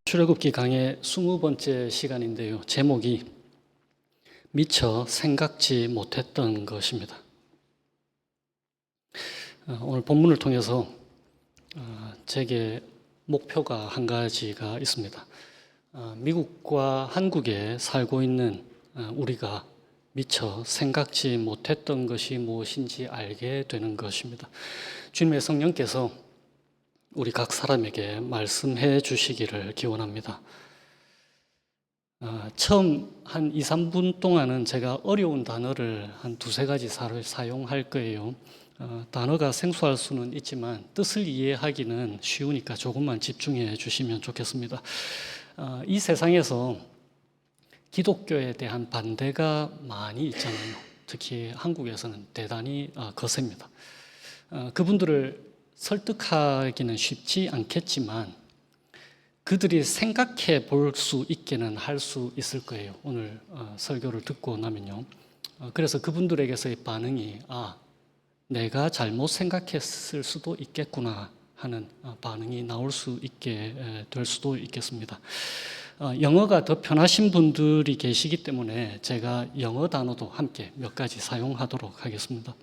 출애굽기 강의 20번째 시간인데요. 제목이 미처 생각지 못했던 것입니다. 오늘 본문을 통해서 제게 목표가 한 가지가 있습니다. 미국과 한국에 살고 있는 우리가 미처 생각지 못했던 것이 무엇인지 알게 되는 것입니다. 주님의 성령께서 우리 각 사람에게 말씀해 주시기를 기원합니다. 처음 한 2, 3분 동안은 제가 어려운 단어를 한 두세 가지 사용할 거예요. 단어가 생소할 수는 있지만 뜻을 이해하기는 쉬우니까 조금만 집중해 주시면 좋겠습니다. 이 세상에서 기독교에 대한 반대가 많이 있잖아요. 특히 한국에서는 대단히 거셉니다. 그분들을 설득하기는 쉽지 않겠지만 그들이 생각해 볼 수 있게는 할 수 있을 거예요. 오늘 설교를 듣고 나면요. 그래서 그분들에게서의 반응이 내가 잘못 생각했을 수도 있겠구나 하는 반응이 나올 수 있게 될 수도 있겠습니다. 영어가 더 편하신 분들이 계시기 때문에 제가 영어 단어도 함께 몇 가지 사용하도록 하겠습니다.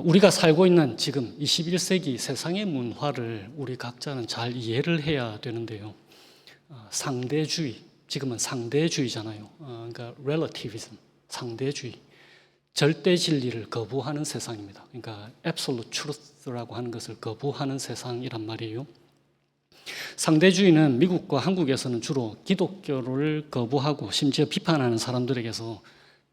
우리가 살고 있는 지금 21세기 세상의 문화를 우리 각자는 잘 이해를 해야 되는데요. 상대주의, 지금은 상대주의잖아요. 그러니까 relativism, 상대주의, 절대 진리를 거부하는 세상입니다. 그러니까 absolute truth라고 하는 것을 거부하는 세상이란 말이에요. 상대주의는 미국과 한국에서는 주로 기독교를 거부하고 심지어 비판하는 사람들에게서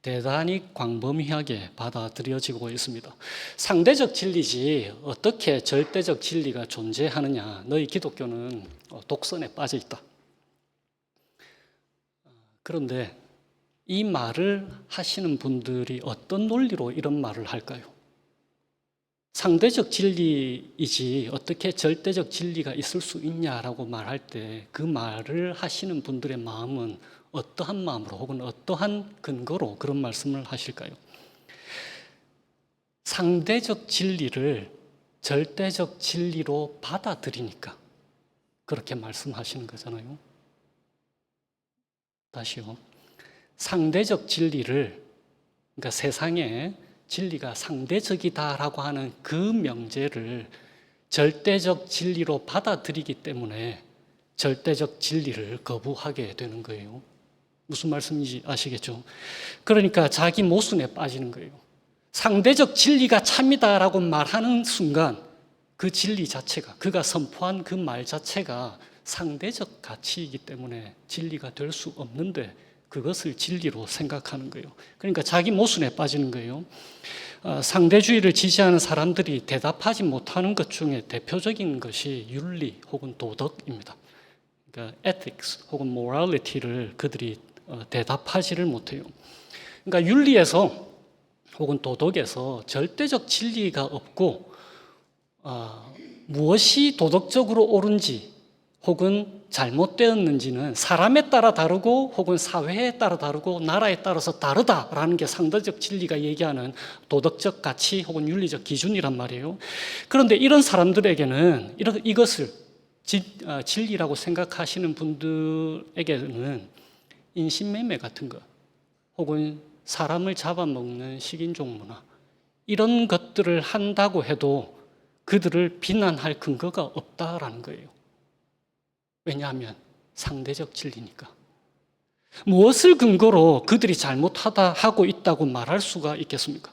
대단히 광범위하게 받아들여지고 있습니다. 상대적 진리지 어떻게 절대적 진리가 존재하느냐. 너희 기독교는 독선에 빠져 있다. 그런데 이 말을 하시는 분들이 어떤 논리로 이런 말을 할까요? 상대적 진리이지 어떻게 절대적 진리가 있을 수 있냐라고 말할 때 그 말을 하시는 분들의 마음은 어떠한 마음으로 혹은 어떠한 근거로 그런 말씀을 하실까요? 상대적 진리를 절대적 진리로 받아들이니까 그렇게 말씀하시는 거잖아요. 다시요. 상대적 진리를, 그러니까 세상에 진리가 상대적이다라고 하는 그 명제를 절대적 진리로 받아들이기 때문에 절대적 진리를 거부하게 되는 거예요. 무슨 말씀인지 아시겠죠? 그러니까 자기 모순에 빠지는 거예요. 상대적 진리가 참이다라고 말하는 순간 그 진리 자체가, 그가 선포한 그 말 자체가 상대적 가치이기 때문에 진리가 될 수 없는데 그것을 진리로 생각하는 거예요. 그러니까 자기 모순에 빠지는 거예요. 상대주의를 지지하는 사람들이 대답하지 못하는 것 중에 대표적인 것이 윤리 혹은 도덕입니다. 그러니까 ethics 혹은 morality를 그들이 대답하지를 못해요. 그러니까 윤리에서 혹은 도덕에서 절대적 진리가 없고 무엇이 도덕적으로 옳은지 혹은 잘못되었는지는 사람에 따라 다르고 혹은 사회에 따라 다르고 나라에 따라서 다르다라는 게 상대적 진리가 얘기하는 도덕적 가치 혹은 윤리적 기준이란 말이에요. 그런데 이런 사람들에게는 이것을 진리라고 생각하시는 분들에게는 인신매매 같은 것 혹은 사람을 잡아먹는 식인종 문화 이런 것들을 한다고 해도 그들을 비난할 근거가 없다라는 거예요. 왜냐하면 상대적 진리니까. 무엇을 근거로 그들이 잘못하다 하고 있다고 말할 수가 있겠습니까?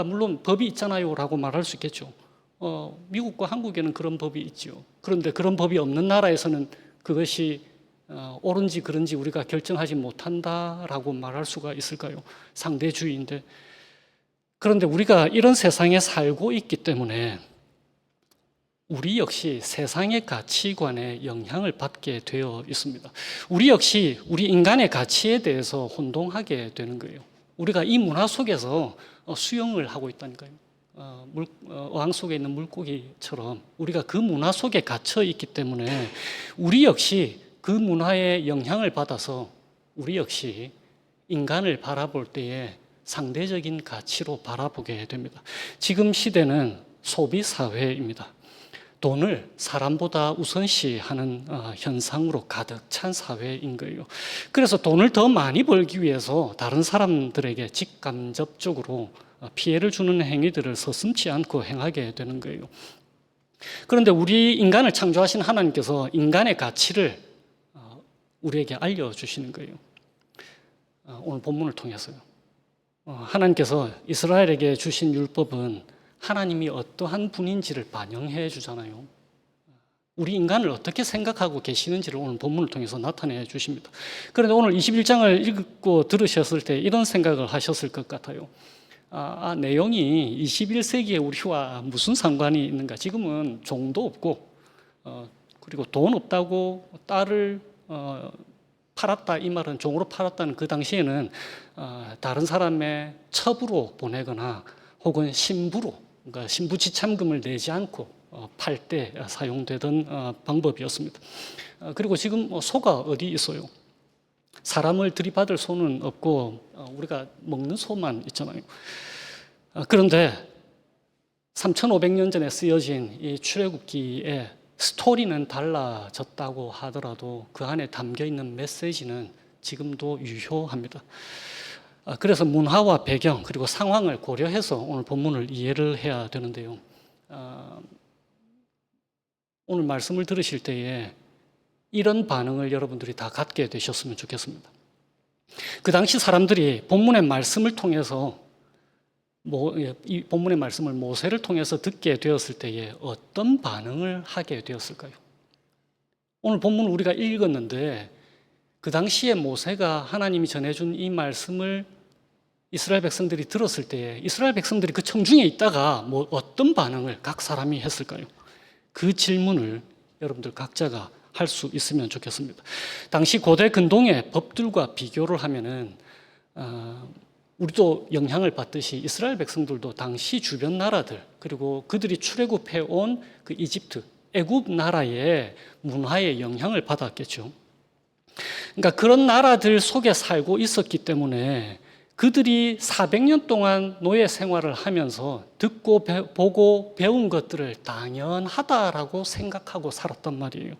물론 법이 있잖아요 라고 말할 수 있겠죠. 미국과 한국에는 그런 법이 있죠. 그런데 그런 법이 없는 나라에서는 그것이 옳은지 그른지 우리가 결정하지 못한다라고 말할 수가 있을까요? 상대주의인데. 그런데 우리가 이런 세상에 살고 있기 때문에 우리 역시 세상의 가치관에 영향을 받게 되어 있습니다. 우리 역시 우리 인간의 가치에 대해서 혼동하게 되는 거예요. 우리가 이 문화 속에서 수영을 하고 있다니까요. 어항 속에 있는 물고기처럼 우리가 그 문화 속에 갇혀 있기 때문에 우리 역시 그 문화에 영향을 받아서 우리 역시 인간을 바라볼 때에 상대적인 가치로 바라보게 됩니다. 지금 시대는 소비 사회입니다. 돈을 사람보다 우선시하는 현상으로 가득 찬 사회인 거예요. 그래서 돈을 더 많이 벌기 위해서 다른 사람들에게 직간접적으로 피해를 주는 행위들을 서슴지 않고 행하게 되는 거예요. 그런데 우리 인간을 창조하신 하나님께서 인간의 가치를 우리에게 알려주시는 거예요. 오늘 본문을 통해서요. 하나님께서 이스라엘에게 주신 율법은 하나님이 어떠한 분인지를 반영해 주잖아요. 우리 인간을 어떻게 생각하고 계시는지를 오늘 본문을 통해서 나타내 주십니다. 그런데 오늘 21장을 읽고 들으셨을 때 이런 생각을 하셨을 것 같아요. 내용이 21세기의 우리와 무슨 상관이 있는가? 지금은 종도 없고 그리고 돈 없다고 딸을 팔았다, 이 말은 종으로 팔았다는 그 당시에는 다른 사람의 첩으로 보내거나 혹은 신부로, 그러니까 신부지참금을 내지 않고 팔 때 사용되던 방법이었습니다. 그리고 지금 소가 어디 있어요? 사람을 들이받을 소는 없고 우리가 먹는 소만 있잖아요. 그런데 3,500년 전에 쓰여진 이 출애굽기에 스토리는 달라졌다고 하더라도 그 안에 담겨 있는 메시지는 지금도 유효합니다. 그래서 문화와 배경 그리고 상황을 고려해서 오늘 본문을 이해를 해야 되는데요. 오늘 말씀을 들으실 때에 이런 반응을 여러분들이 다 갖게 되셨으면 좋겠습니다. 그 당시 사람들이 본문의 말씀을 통해서 이 본문의 말씀을 모세를 통해서 듣게 되었을 때에 어떤 반응을 하게 되었을까요? 오늘 본문 우리가 읽었는데 그 당시에 모세가 하나님이 전해준 이 말씀을 이스라엘 백성들이 들었을 때에 이스라엘 백성들이 그 청중에 있다가 어떤 반응을 각 사람이 했을까요? 그 질문을 여러분들 각자가 할 수 있으면 좋겠습니다. 당시 고대 근동의 법들과 비교를 하면은 우리도 영향을 받듯이 이스라엘 백성들도 당시 주변 나라들 그리고 그들이 출애굽해 온 그 이집트, 애굽 나라의 문화에 영향을 받았겠죠. 그러니까 그런 나라들 속에 살고 있었기 때문에 그들이 400년 동안 노예 생활을 하면서 듣고 보고 배운 것들을 당연하다라고 생각하고 살았단 말이에요.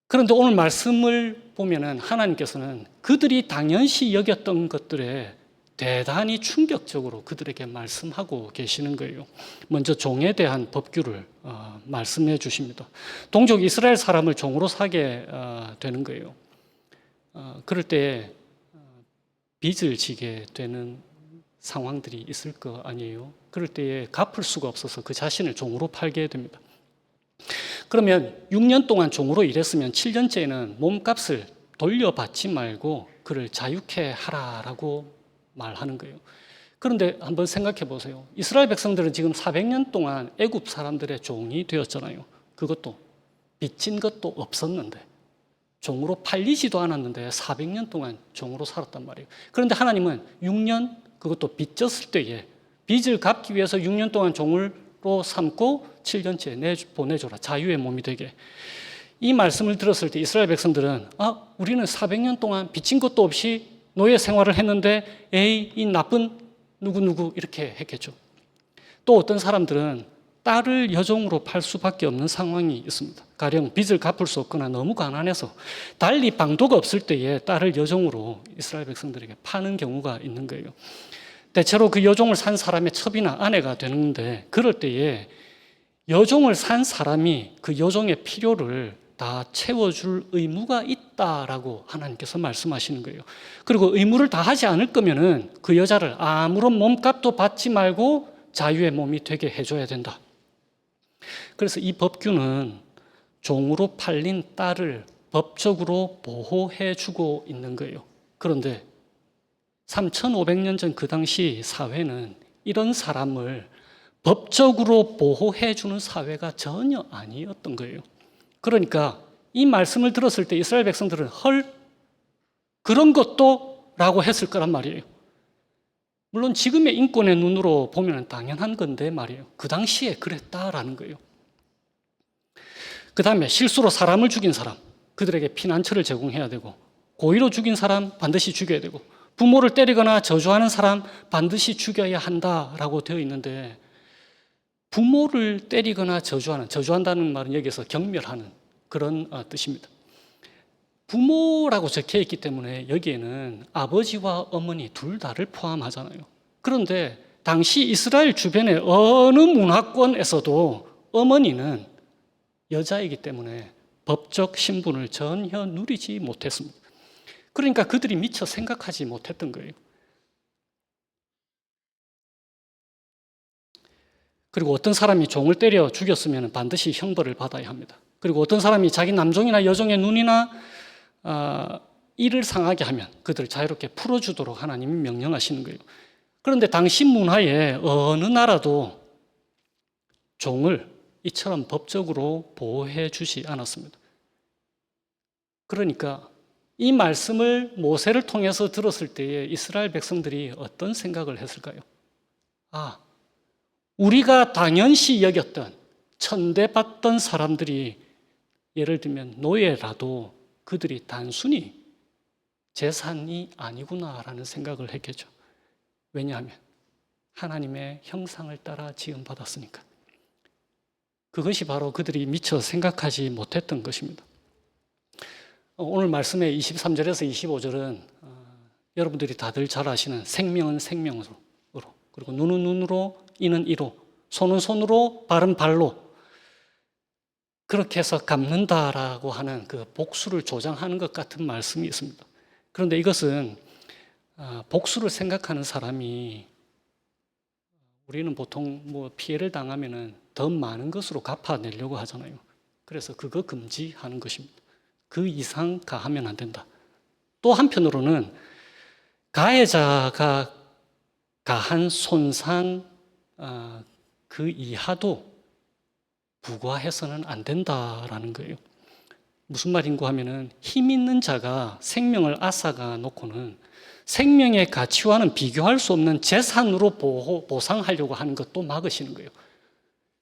그런데 오늘 말씀을 보면은 하나님께서는 그들이 당연시 여겼던 것들에 대단히 충격적으로 그들에게 말씀하고 계시는 거예요. 먼저 종에 대한 법규를 말씀해 주십니다. 동족 이스라엘 사람을 종으로 사게 되는 거예요. 그럴 때 빚을 지게 되는 상황들이 있을 거 아니에요. 그럴 때에 갚을 수가 없어서 그 자신을 종으로 팔게 됩니다. 그러면 6년 동안 종으로 일했으면 7년째에는 몸값을 돌려받지 말고 그를 자유케 하라라고 말하는 거예요. 그런데 한번 생각해 보세요. 이스라엘 백성들은 지금 400년 동안 애굽 사람들의 종이 되었잖아요. 그것도 빚진 것도 없었는데 종으로 팔리지도 않았는데 400년 동안 종으로 살았단 말이에요. 그런데 하나님은 6년 그것도 빚졌을 때에 빚을 갚기 위해서 6년 동안 종으로 삼고 7년째 보내줘라. 자유의 몸이 되게. 이 말씀을 들었을 때 이스라엘 백성들은 우리는 400년 동안 빚진 것도 없이 노예 생활을 했는데 이 나쁜 누구 이렇게 했겠죠. 또 어떤 사람들은 딸을 여종으로 팔 수밖에 없는 상황이 있습니다. 가령 빚을 갚을 수 없거나 너무 가난해서 달리 방도가 없을 때에 딸을 여종으로 이스라엘 백성들에게 파는 경우가 있는 거예요. 대체로 그 여종을 산 사람의 첩이나 아내가 되는데 그럴 때에 여종을 산 사람이 그 여종의 필요를 다 채워줄 의무가 있다라고 하나님께서 말씀하시는 거예요. 그리고 의무를 다 하지 않을 거면은 그 여자를 아무런 몸값도 받지 말고 자유의 몸이 되게 해줘야 된다. 그래서 이 법규는 종으로 팔린 딸을 법적으로 보호해주고 있는 거예요. 그런데 3,500년 전 그 당시 사회는 이런 사람을 법적으로 보호해주는 사회가 전혀 아니었던 거예요. 그러니까 이 말씀을 들었을 때 이스라엘 백성들은 그런 것도 라고 했을 거란 말이에요. 물론 지금의 인권의 눈으로 보면 당연한 건데 말이에요. 그 당시에 그랬다라는 거예요. 그 다음에 실수로 사람을 죽인 사람, 그들에게 피난처를 제공해야 되고, 고의로 죽인 사람 반드시 죽여야 되고, 부모를 때리거나 저주하는 사람 반드시 죽여야 한다라고 되어 있는데 부모를 때리거나 저주한다는 말은 여기서 경멸하는 그런 뜻입니다. 부모라고 적혀 있기 때문에 여기에는 아버지와 어머니 둘 다를 포함하잖아요. 그런데 당시 이스라엘 주변의 어느 문화권에서도 어머니는 여자이기 때문에 법적 신분을 전혀 누리지 못했습니다. 그러니까 그들이 미처 생각하지 못했던 거예요. 그리고 어떤 사람이 종을 때려 죽였으면 반드시 형벌을 받아야 합니다. 그리고 어떤 사람이 자기 남종이나 여종의 눈이나 이를 상하게 하면 그들을 자유롭게 풀어주도록 하나님이 명령하시는 거예요. 그런데 당시 문화에 어느 나라도 종을 이처럼 법적으로 보호해 주지 않았습니다. 그러니까 이 말씀을 모세를 통해서 들었을 때에 이스라엘 백성들이 어떤 생각을 했을까요? 우리가 당연시 여겼던 천대받던 사람들이 예를 들면 노예라도 그들이 단순히 재산이 아니구나라는 생각을 했겠죠. 왜냐하면 하나님의 형상을 따라 지음받았으니까. 그것이 바로 그들이 미처 생각하지 못했던 것입니다. 오늘 말씀의 23절에서 25절은 여러분들이 다들 잘 아시는 생명은 생명으로, 그리고 눈은 눈으로, 이는 이로, 손은 손으로, 발은 발로 그렇게 해서 갚는다라고 하는 그 복수를 조장하는 것 같은 말씀이 있습니다. 그런데 이것은 복수를 생각하는 사람이 우리는 보통 피해를 당하면은 더 많은 것으로 갚아내려고 하잖아요. 그래서 그거 금지하는 것입니다. 그 이상 가하면 안 된다. 또 한편으로는 가해자가 가한 손상 그 이하도 부과해서는 안 된다라는 거예요. 무슨 말인고 하면은 힘 있는 자가 생명을 앗아가 놓고는 생명의 가치와는 비교할 수 없는 재산으로 보상하려고 하는 것도 막으시는 거예요.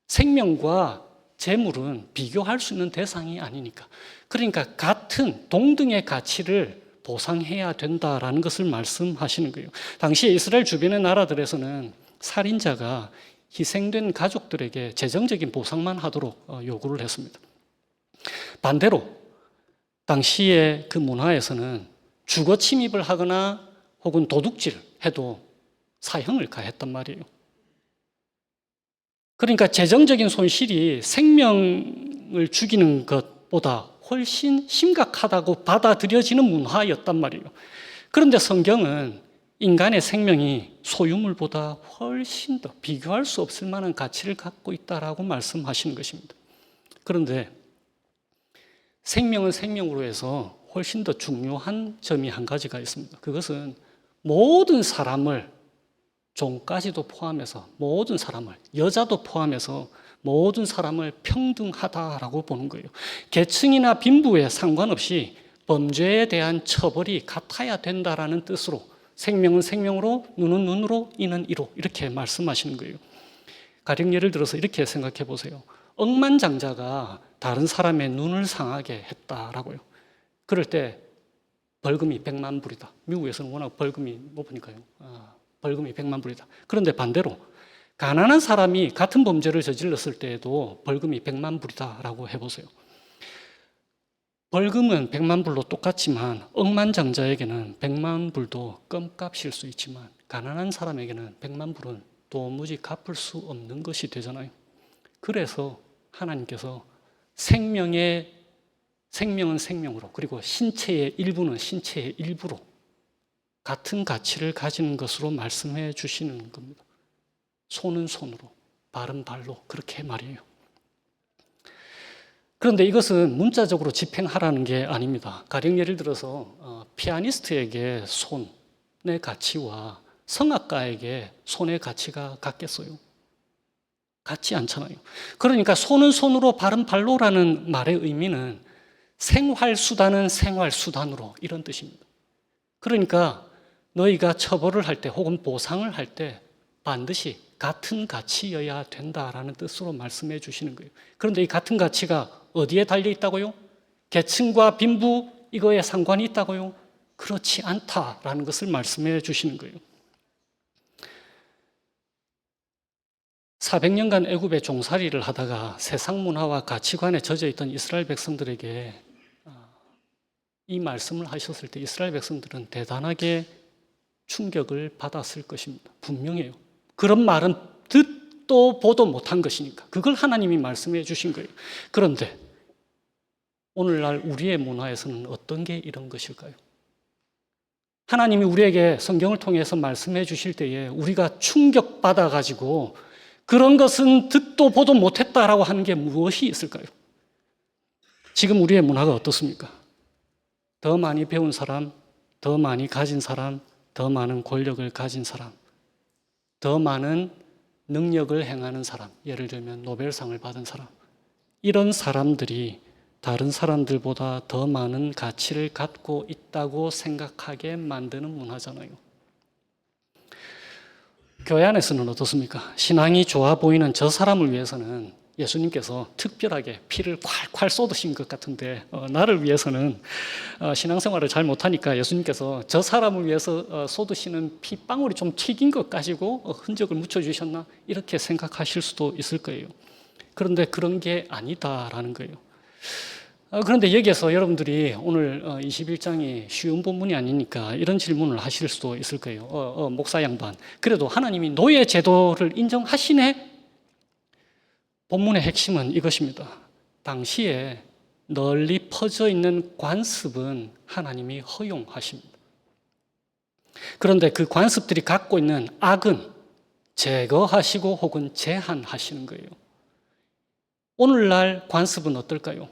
생명과 재물은 비교할 수 있는 대상이 아니니까. 그러니까 같은 동등의 가치를 보상해야 된다라는 것을 말씀하시는 거예요. 당시 이스라엘 주변의 나라들에서는 살인자가 희생된 가족들에게 재정적인 보상만 하도록 요구를 했습니다. 반대로 당시의 그 문화에서는 주거 침입을 하거나 혹은 도둑질을 해도 사형을 가했단 말이에요. 그러니까 재정적인 손실이 생명을 죽이는 것보다 훨씬 심각하다고 받아들여지는 문화였단 말이에요. 그런데 성경은 인간의 생명이 소유물보다 훨씬 더 비교할 수 없을 만한 가치를 갖고 있다라고 말씀하시는 것입니다. 그런데 생명은 생명으로 해서 훨씬 더 중요한 점이 한 가지가 있습니다. 그것은 모든 사람을, 종까지도 포함해서 모든 사람을, 여자도 포함해서 모든 사람을 평등하다라고 보는 거예요. 계층이나 빈부에 상관없이 범죄에 대한 처벌이 같아야 된다라는 뜻으로 생명은 생명으로, 눈은 눈으로, 이는 이로 이렇게 말씀하시는 거예요. 가령 예를 들어서 이렇게 생각해 보세요. 억만장자가 다른 사람의 눈을 상하게 했다라고요. 그럴 때 벌금이 100만 불이다. 미국에서는 워낙 벌금이 높으니까요. 벌금이 100만 불이다. 그런데 반대로 가난한 사람이 같은 범죄를 저질렀을 때에도 벌금이 100만 불이다라고 해보세요. 벌금은 100만 불로 똑같지만 억만장자에게는 100만 불도 껌값일 수 있지만 가난한 사람에게는 100만 불은 도무지 갚을 수 없는 것이 되잖아요. 그래서 하나님께서 생명은 생명으로, 그리고 신체의 일부는 신체의 일부로 같은 가치를 가지는 것으로 말씀해 주시는 겁니다. 손은 손으로, 발은 발로, 그렇게 말이에요. 그런데 이것은 문자적으로 집행하라는 게 아닙니다. 가령 예를 들어서 피아니스트에게 손의 가치와 성악가에게 손의 가치가 같겠어요? 같지 않잖아요. 그러니까 손은 손으로, 발은 발로라는 말의 의미는 생활수단은 생활수단으로, 이런 뜻입니다. 그러니까 너희가 처벌을 할 때 혹은 보상을 할 때 반드시 같은 가치여야 된다라는 뜻으로 말씀해 주시는 거예요. 그런데 이 같은 가치가 어디에 달려 있다고요? 계층과 빈부 이거에 상관이 있다고요? 그렇지 않다라는 것을 말씀해 주시는 거예요. 400년간 애굽의 종살이를 하다가 세상 문화와 가치관에 젖어 있던 이스라엘 백성들에게 이 말씀을 하셨을 때 이스라엘 백성들은 대단하게 충격을 받았을 것입니다. 분명해요. 그런 말은 듣도 보도 못한 것이니까. 그걸 하나님이 말씀해 주신 거예요. 그런데 오늘날 우리의 문화에서는 어떤 게 이런 것일까요? 하나님이 우리에게 성경을 통해서 말씀해 주실 때에 우리가 충격받아 가지고 그런 것은 듣도 보도 못했다라고 하는 게 무엇이 있을까요? 지금 우리의 문화가 어떻습니까? 더 많이 배운 사람, 더 많이 가진 사람, 더 많은 권력을 가진 사람, 더 많은 능력을 행하는 사람, 예를 들면 노벨상을 받은 사람, 이런 사람들이 다른 사람들보다 더 많은 가치를 갖고 있다고 생각하게 만드는 문화잖아요. 교회 안에서는 어떻습니까? 신앙이 좋아 보이는 저 사람을 위해서는 예수님께서 특별하게 피를 콸콸 쏟으신 것 같은데 나를 위해서는 신앙생활을 잘 못하니까 예수님께서 저 사람을 위해서 쏟으시는 피방울이 좀 튀긴 것 가지고 흔적을 묻혀주셨나? 이렇게 생각하실 수도 있을 거예요. 그런데 그런 게 아니다라는 거예요. 그런데 여기에서 여러분들이 오늘 21장이 쉬운 본문이 아니니까 이런 질문을 하실 수도 있을 거예요. 목사 양반, 그래도 하나님이 노예 제도를 인정하시네? 본문의 핵심은 이것입니다. 당시에 널리 퍼져 있는 관습은 하나님이 허용하십니다. 그런데 그 관습들이 갖고 있는 악은 제거하시고 혹은 제한하시는 거예요. 오늘날 관습은 어떨까요?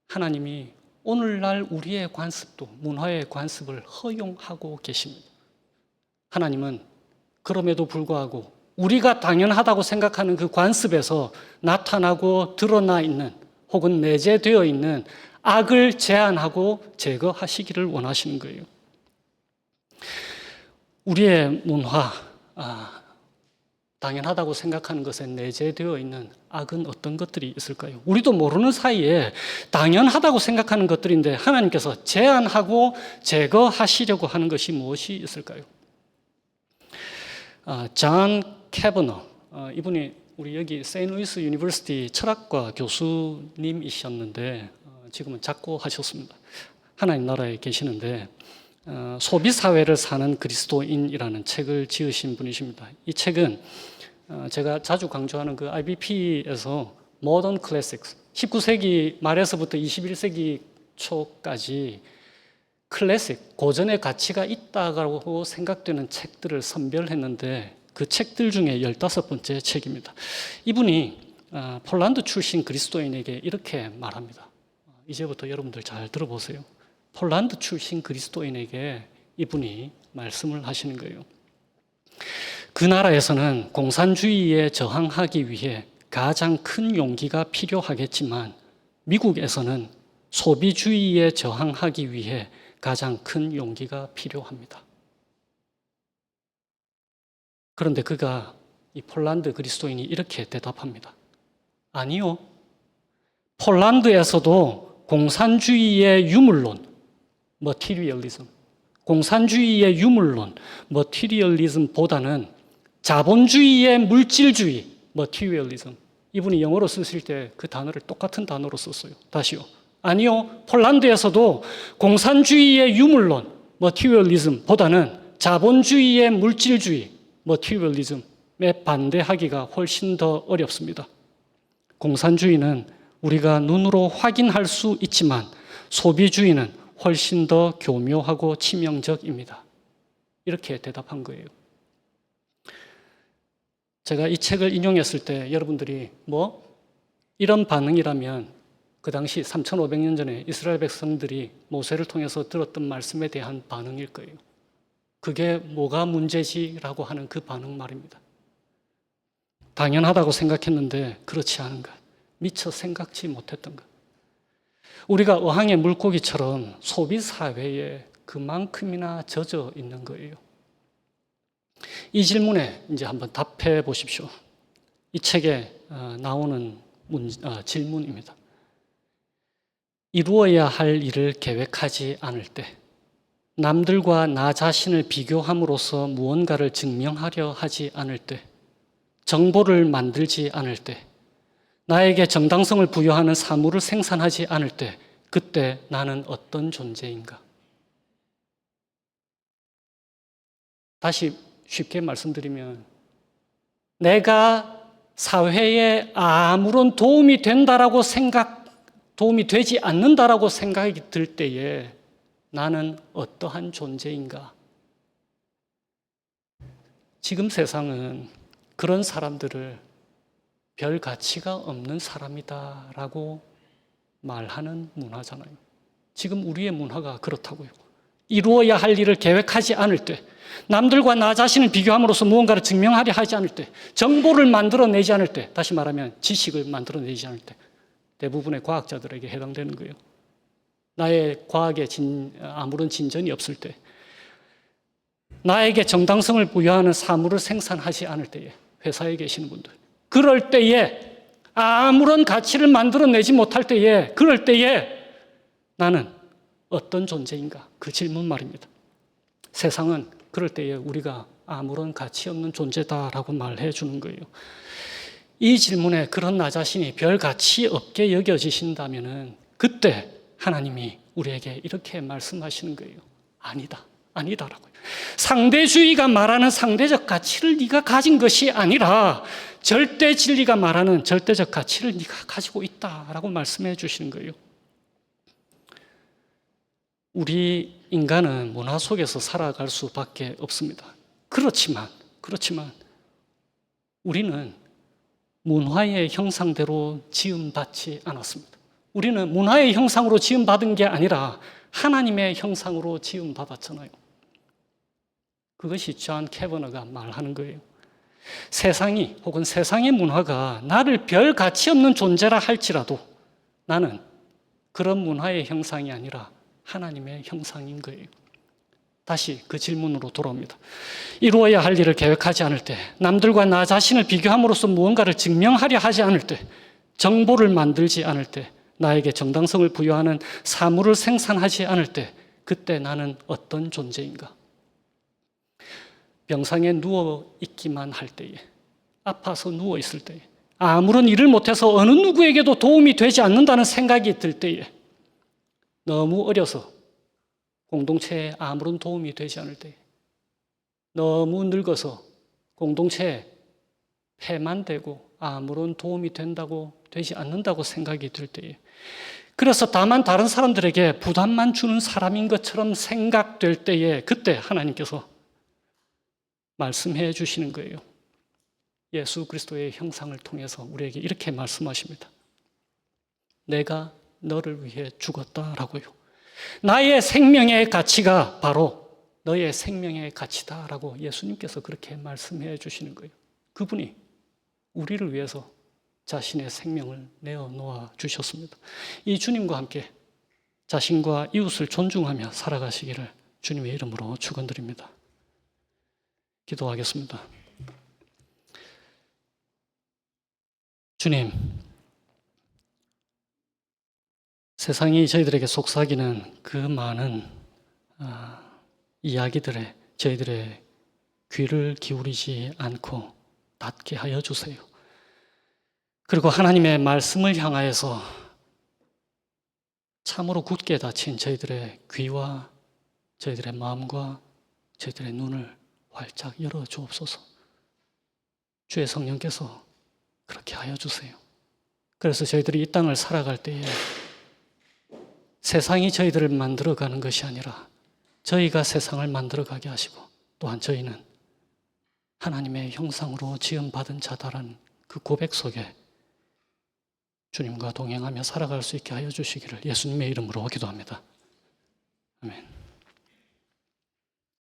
하나님이 오늘날 우리의 관습도, 문화의 관습을 허용하고 계십니다. 하나님은 그럼에도 불구하고 우리가 당연하다고 생각하는 그 관습에서 나타나고 드러나 있는 혹은 내재되어 있는 악을 제한하고 제거하시기를 원하시는 거예요. 우리의 문화, 당연하다고 생각하는 것에 내재되어 있는 악은 어떤 것들이 있을까요? 우리도 모르는 사이에 당연하다고 생각하는 것들인데 하나님께서 제한하고 제거하시려고 하는 것이 무엇이 있을까요? 존 캐버너, 이분이 우리 여기 세인루이스 유니버시티 철학과 교수님이셨는데 지금은 작고하셨습니다. 하나님 나라에 계시는데 소비사회를 사는 그리스도인이라는 책을 지으신 분이십니다. 이 책은 제가 자주 강조하는 그 IBP에서 Modern Classics, 19세기 말에서부터 21세기 초까지 클래식, 고전의 가치가 있다고 생각되는 책들을 선별했는데 그 책들 중에 15번째 책입니다. 이분이 폴란드 출신 그리스도인에게 이렇게 말합니다. 이제부터 여러분들 잘 들어보세요. 폴란드 출신 그리스도인에게 이분이 말씀을 하시는 거예요. 그 나라에서는 공산주의에 저항하기 위해 가장 큰 용기가 필요하겠지만 미국에서는 소비주의에 저항하기 위해 가장 큰 용기가 필요합니다. 그런데 그가 이 폴란드 그리스도인이 이렇게 대답합니다. 아니요. 폴란드에서도 공산주의의 유물론, 머티리얼리즘, 공산주의의 유물론, 머티리얼리즘보다는 자본주의의 물질주의, 머티리얼리즘. 이분이 영어로 쓰실 때 그 단어를 똑같은 단어로 썼어요. 다시요. 아니요. 폴란드에서도 공산주의의 유물론, 머티리얼리즘보다는 자본주의의 물질주의, 머티리얼리즘에 반대하기가 훨씬 더 어렵습니다. 공산주의는 우리가 눈으로 확인할 수 있지만 소비주의는 훨씬 더 교묘하고 치명적입니다. 이렇게 대답한 거예요. 제가 이 책을 인용했을 때 여러분들이 이런 반응이라면 그 당시 3,500년 전에 이스라엘 백성들이 모세를 통해서 들었던 말씀에 대한 반응일 거예요. 그게 뭐가 문제지라고 하는 그 반응 말입니다. 당연하다고 생각했는데 그렇지 않은 것, 미처 생각지 못했던 것. 우리가 어항의 물고기처럼 소비사회에 그만큼이나 젖어 있는 거예요. 이 질문에 이제 한번 답해 보십시오. 이 책에 나오는 질문입니다. 이루어야 할 일을 계획하지 않을 때, 남들과 나 자신을 비교함으로써 무언가를 증명하려 하지 않을 때, 정보를 만들지 않을 때, 나에게 정당성을 부여하는 사물을 생산하지 않을 때, 그때 나는 어떤 존재인가? 다시 쉽게 말씀드리면, 내가 사회에 아무런 도움이 도움이 되지 않는다라고 생각이 들 때에 나는 어떠한 존재인가? 지금 세상은 그런 사람들을 별 가치가 없는 사람이다라고 말하는 문화잖아요. 지금 우리의 문화가 그렇다고요. 이루어야 할 일을 계획하지 않을 때, 남들과 나 자신을 비교함으로써 무언가를 증명하려 하지 않을 때, 정보를 만들어내지 않을 때, 다시 말하면 지식을 만들어내지 않을 때, 대부분의 과학자들에게 해당되는 거예요. 나의 과학에 아무런 진전이 없을 때, 나에게 정당성을 부여하는 사물을 생산하지 않을 때에, 회사에 계시는 분들, 그럴 때에 아무런 가치를 만들어내지 못할 때에, 그럴 때에 나는 어떤 존재인가? 그 질문 말입니다. 세상은 그럴 때에 우리가 아무런 가치 없는 존재다라고 말해 주는 거예요. 이 질문에 그런 나 자신이 별 가치 없게 여겨지신다면은 그때 하나님이 우리에게 이렇게 말씀하시는 거예요. 아니다. 아니다라고요. 상대주의가 말하는 상대적 가치를 네가 가진 것이 아니라 절대 진리가 말하는 절대적 가치를 네가 가지고 있다라고 말씀해 주시는 거예요. 우리 인간은 문화 속에서 살아갈 수밖에 없습니다. 그렇지만 우리는 문화의 형상대로 지음받지 않았습니다. 우리는 문화의 형상으로 지음받은 게 아니라 하나님의 형상으로 지음받았잖아요. 그것이 존 캐버너가 말하는 거예요. 세상이 혹은 세상의 문화가 나를 별 가치 없는 존재라 할지라도 나는 그런 문화의 형상이 아니라 하나님의 형상인 거예요. 다시 그 질문으로 돌아옵니다. 이루어야 할 일을 계획하지 않을 때, 남들과 나 자신을 비교함으로써 무언가를 증명하려 하지 않을 때, 정보를 만들지 않을 때, 나에게 정당성을 부여하는 사물을 생산하지 않을 때, 그때 나는 어떤 존재인가? 병상에 누워 있기만 할 때에, 아파서 누워 있을 때에, 아무런 일을 못해서 어느 누구에게도 도움이 되지 않는다는 생각이 들 때에, 너무 어려서 공동체에 아무런 도움이 되지 않을 때에, 너무 늙어서 공동체에 폐만 되고 아무런 도움이 되지 않는다고 생각이 들 때에, 그래서 다만 다른 사람들에게 부담만 주는 사람인 것처럼 생각될 때에, 그때 하나님께서 말씀해 주시는 거예요. 예수 그리스도의 형상을 통해서 우리에게 이렇게 말씀하십니다. 내가 너를 위해 죽었다라고요. 나의 생명의 가치가 바로 너의 생명의 가치다라고 예수님께서 그렇게 말씀해 주시는 거예요. 그분이 우리를 위해서 자신의 생명을 내어놓아 주셨습니다. 이 주님과 함께 자신과 이웃을 존중하며 살아가시기를 주님의 이름으로 축원드립니다. 기도하겠습니다. 주님, 세상이 저희들에게 속삭이는 그 많은 이야기들에 저희들의 귀를 기울이지 않고 닫게 하여 주세요. 그리고 하나님의 말씀을 향하여서 참으로 굳게 닫힌 저희들의 귀와 저희들의 마음과 저희들의 눈을 활짝 열어 주옵소서. 주의 성령께서 그렇게 하여 주세요. 그래서 저희들이 이 땅을 살아갈 때에 세상이 저희들을 만들어가는 것이 아니라 저희가 세상을 만들어가게 하시고, 또한 저희는 하나님의 형상으로 지음받은 자다라는 그 고백 속에 주님과 동행하며 살아갈 수 있게 하여 주시기를 예수님의 이름으로 기도합니다. 아멘.